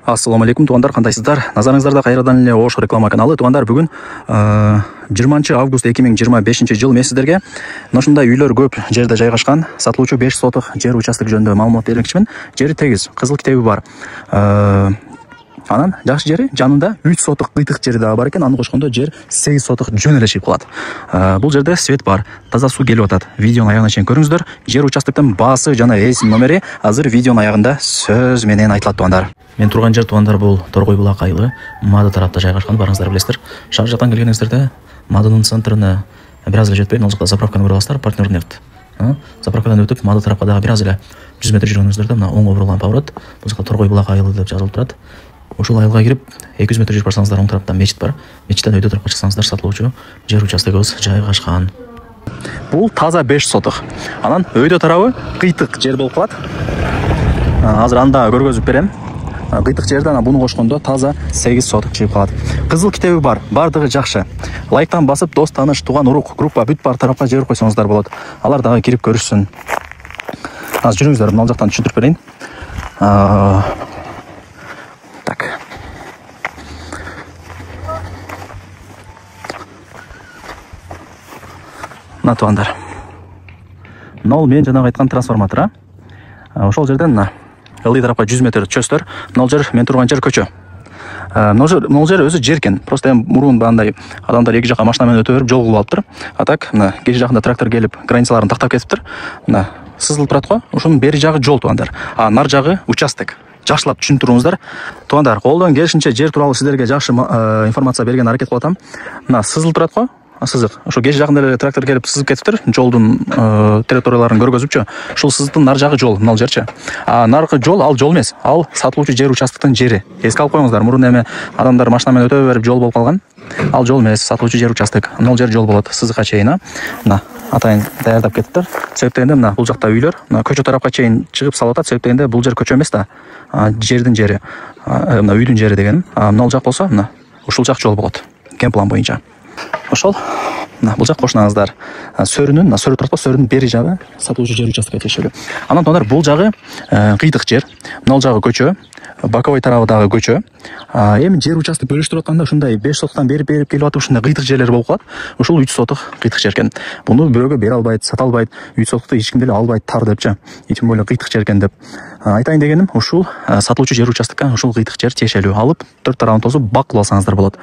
Ассаламу алейкум, туғандар, қандайсыздар? Назарыңыздарда қайрадан эле Ош реклама каналы. Туғандар, бүгін 20 август 2025 жыл мен сіздерге ушундай үйлөр көп жерде жайгашкан, сатылуучу 5 сотық жер участок жөнүндө маалымат бермекчимин. Жери тегиз, кызыл китеби бар. Анан жакшы жери жанында 3 сотық кыйтык жери дагы бар экен. Аны кошкондо жер 8 сотық жөн эле чыгып калат. Бул жерде свет бар, таза суу келип атат. Видеонун аягына чейин көрүңүздөр. Жер участоктун баасы жана эсин номери азыр видеонун аягында сөз менен айтылат, туғандар. Мен турган жер, туғандар, бул Торгой булак айылы, Мады тарапта жайгашкан. Барыңыздар билесиздер. Шаар жактан келгениңиздерде Мадынын центрine бир аз эле жетпей, ал жакта заправканы көрүп аласыздар, партнер нефть. Заправкадан өтүп Мады тарапка дагы бир аз эле 100 метр жүргөнүңүздөрдө мына оңго бурулган поворот, бул жакта Торгой булак айылы деп жазылып турат. Ошол айылга кирип 200 метр жүрүп барсаңыздар, оң тарапта мечит бар. Мечиттен өйдө тарапка чыксаңыздар, сатылуучу жер участогубуз жайгашкан. Бул таза 5 сотық. Анан өйдө тарабы кыйтык жер болуп калат. Азыр анда көргөзүп берем. Кыйтык жерден буну кошкондо таза 8 сотық чыгып калат. Кызыл китеби бар, бардыгы жакшы. Лайктан басып, дос, тааныш, туган, урук, группа бүт бар тарапка жиберип койсоңуздар болот. Алар дагы кирип көрүшсүн. Азыр жүрүңүздөр, мына жактан түшүндүрүп берейин. Так. Мына туғандар. Мынау мен жанагы айткан трансформатор. Ошол жерден мына ылдый тарапка 100 метр чөстөр. Мына жер мен турган жер көчө. Мына жер өзү жер экен. Просто эми мурун бандай адамдар эки жакка машина менен өтө берип жол кылып алыптыр. А так мына кече жагында трактор келип границаларын тактап кетиптир. Мына сызылып турат го. Ошонун бери жагы жол, туғандар. Нар жагы участок. Жакшылап түшүндүрүңүздөр. Туғандар, колдон келишинче жер тууралуу сиздерге жакшы информация берген аракет кылып атам. Мына сызылып турат го. Сызык. Ошо кече жагында эле трактор келип сызып кетиптир. Жолдун территорияларын көргөзүпчү. Ушул сызыктын нар жагы жол, мына жерчи. Наркы жол, ал жол эмес. Ал сатылуучу жер участоктун жери. Эске алып коюңуздар. Мурун эми адамдар машина менен өтө берип жол болуп калган. Ал жол эмес, сатылуучу жер участок. Мына жер жол болот. Сызыкка чейин. Мына атайын даярдап кетиптир. Себеп дегенде мына бул жакта үйлөр, мына көчө тарапка чейин чыгып салып атат. Себеп дегенде бул жер көчө эмес да. Жердин жери. Мына үйдүн жери дегеним. Мына жак болсо, мына ушул жак жол болот. Кен план боюнча. Ошол мына бул жак кошунаңыздар. Сөрүнүн, мына сөрү турат, сөрүнүн бери жагы сатылуучу жер участокко тиешелүү. Анан тоондар, бул жагы кыйтык жер. Мына жагы көчө, боковой тарабы дагы көчө. Эми жер участок бөлүштүрүп атканда ушундай 5 сотуктан берип келип атып ушундай кыйтык жерлер болуп калат. Ушул 3 сотук кыйтык жер экен. Буну бирөөгө бере албайт, сата албайт. 3 сотукту эч ким деле албайт тар депчи. Тем более кыйтык жер экен деп. Айтайын дегеним, ушул сатылуучу жер участокко ушул кыйтык жер тиешелүү. Алып 4 тарабын тосуп бак кылып алсаңыздар болот.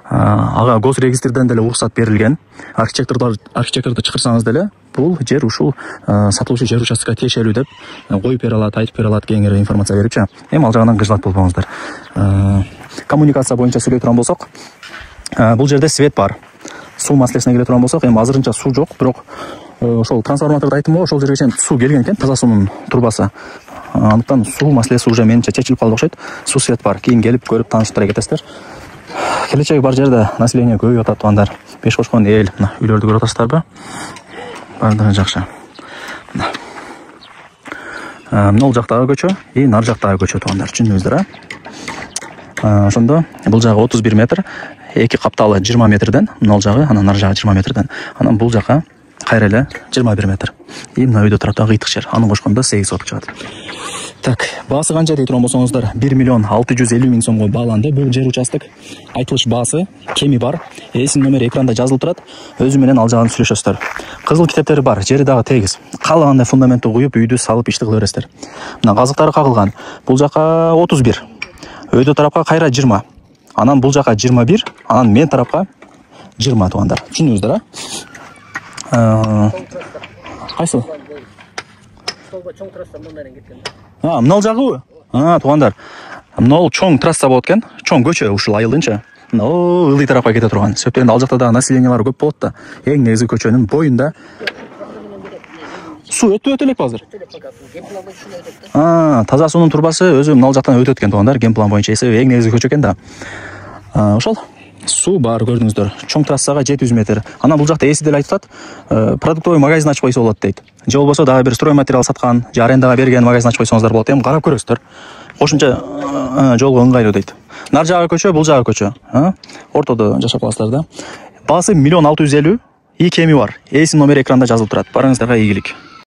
Ага гос регистрден деле уруксат берилген. Архитекторду чакырсаңыз деле бул жер ушул сатылуучу жер участокко тиешелүү деп коюп бере алат, айтып бере алат, кеңири информация берипчи. Эми ал жагынан кыжылат болбоңуздар. Коммуникация боюнча сүйлөй турган болсок, бул жерде свет бар. Суу маселесине келе турган болсок, эми азырынча суу жок, бирок ошол трансформаторду айттым го, ошол жерге чейин суу келген экен, таза суунун турбасы. Андыктан суу маселеси уже менимче чечилип калды окшойт. Суу свет бар. Кийин келип көрүп таанышып кетесиздер. Келечеги бар жерде население көбөйүп атат, туғандар. Беш кошкон эл, мына үйлөрдү көрүп атасыздарбы? Бардыгы жакшы. Мына ол жактагы көчө, нар жактагы көчө, туғандар. Түшүндүңүздөр, ошондо бул жагы 31 метр, эки капталы 20 метрден, мына ол жагы, анан нар жагы 20 метрден. Анан бул жака кайра эле 21 метр. Мына өйдө тарапта кыйтык жер. Аны кошкондо 8 сотук чыгат. Так, баасы канча дей турган болсоңуздар, 1 миллион 650 миң сомго бааланды бул жер участок. Айтылыш баасы, кеми бар, эсин номери экранда жазылып турат. Өзү менен ал жагын сүйлөшөсүздөр. Кызыл китептери бар, жери дагы тегиз. Каалагандай фундаментти куюп, үйдү салып ишти кыла бересиздер. Мына казыктары кагылган. Бул жака 31. Өйдө тарапка кайра 20. Анан бул жака 21, анан мен тарапка 20, туғандар. Түшүндүңүздөр, Кайсы? Чоң трасса мындан кеткен. Мына жагы. Туғандар. Мына чоң трасса болот экен. Чоң көчө ушул айылдынча. Мына ылдый тарапка кете турган. Себептен ал жакта дагы населениялар көп болот да. Эң негизги көчөнүн боюнда суу өтүп элек азыр. Таза суунун турбасы өзү мына жактан өтөт экен, туғандар. Ген план боюнча эсеби эң негизги көчө экен да. Ошол суу бар, көрдүңүздөр. Чоң трассага 700 метр. Анан бул жакта эси деле айтып атат, продуктовый магазин ачып койсо болот дейт. Же болбосо дагы бир строй материал саткан, же арендага берген магазин ачып койсоңуздар болот. Эми карап көрөсүздөр. Кошумча жолго ыңгайлуу дейт. Нар жагы көчө, бул жагы көчө. Ортодо жашап каласыздар да. Баасы 1 650 000, кеми бар. Эсин номери экранда жазылып турат. Барыңыздарга ийгилик.